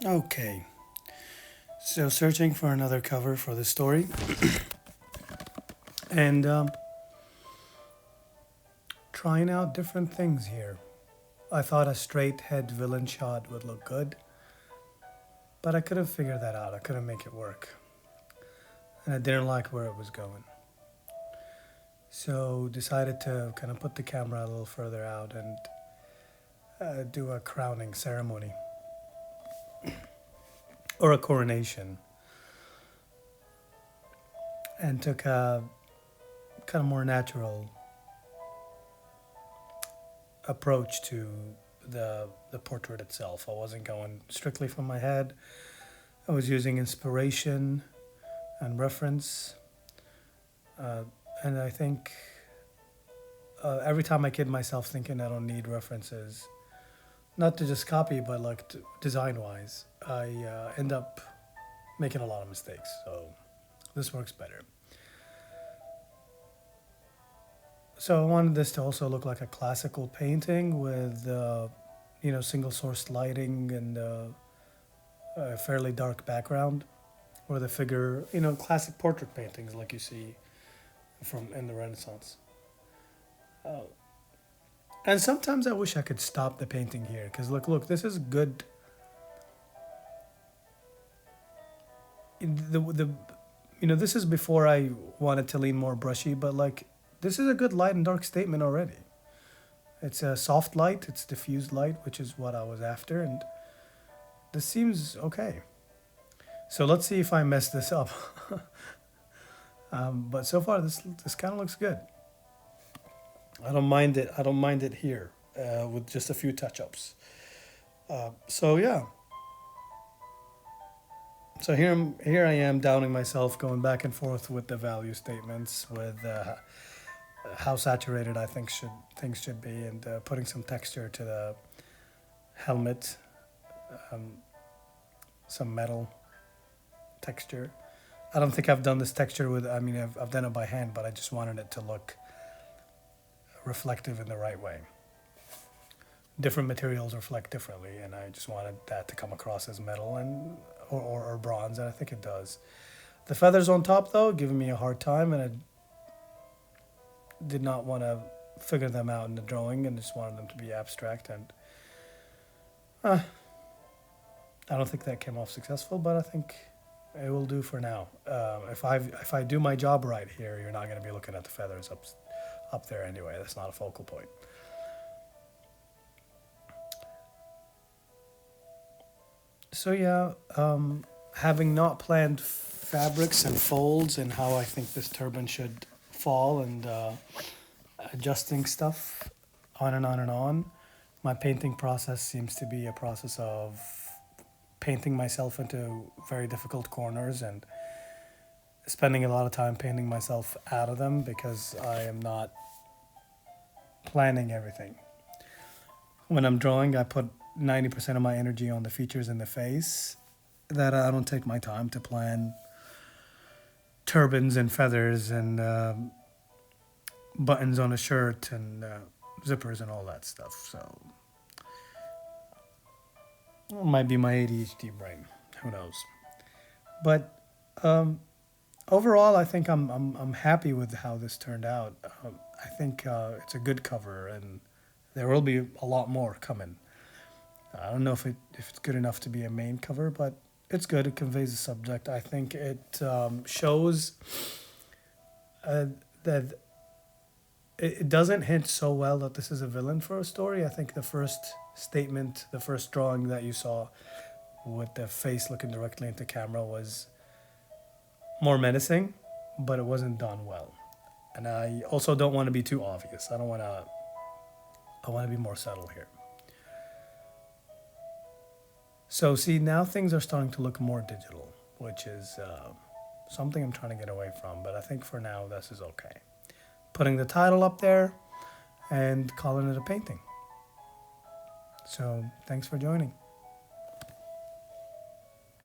Okay, so searching for another cover for the story, and trying out different things here. I thought a straight head villain shot would look good, but I couldn't figure that out. I couldn't make it work, and I didn't like where it was going. So decided to kind of put the camera a little further out and do a crowning ceremony or a coronation, and took a kind of more natural approach to the portrait itself. I wasn't going strictly from my head. I was using inspiration and reference, uh, and I think every time I kid myself thinking I don't need references, not to just copy, but like design wise, I end up making a lot of mistakes. So this works better. So I wanted this to also look like a classical painting with, single source lighting and a fairly dark background, where the figure, classic portrait paintings like you see from in the Renaissance. Uh, and sometimes I wish I could stop the painting here, because look, this is good. This is before I wanted to lean more brushy, but like this is a good light and dark statement already. It's a soft light, it's diffused light, which is what I was after, and this seems okay. So let's see if I mess this up. But so far, this kind of looks good. I don't mind it. I don't mind it here with just a few touch-ups. So yeah. So here I am downing myself, going back and forth with the value statements, with how saturated I think should things should be, and putting some texture to the helmet, um, some metal texture. I don't think I've done this texture with. I mean, I've done it by hand, but I just wanted it to look reflective in the right way. Different materials reflect differently, and I just wanted that to come across as metal and or bronze, and I think it does. The feathers on top, though, giving me a hard time, and I did not want to figure them out in the drawing, and just wanted them to be abstract. And uh, I don't think that came off successful, but I think it will do for now. If I do my job right here, you're not going to be looking at the feathers up there anyway. That's not a focal point. So yeah, having not planned fabrics and folds and how I think this turban should fall, and adjusting stuff on and on and on, my painting process seems to be a process of painting myself into very difficult corners and spending a lot of time painting myself out of them because I am not planning everything. When I'm drawing, I put 90% of my energy on the features in the face, that I don't take my time to plan turbans and feathers and buttons on a shirt and zippers and all that stuff. So it might be my ADHD brain. Who knows? But overall, I think I'm happy with how this turned out. I think it's a good cover, and there will be a lot more coming. I don't know if it's good enough to be a main cover, but it's good. It conveys the subject. I think it shows uh, that it doesn't hint so well that this is a villain for a story. I think the first statement, the first drawing that you saw with the face looking directly into camera was more menacing, but it wasn't done well. And I also don't want to be too obvious. I don't want to. I want to be more subtle here. So see, now things are starting to look more digital, which is something I'm trying to get away from. But I think for now, this is okay. Putting the title up there and calling it a painting. So thanks for joining.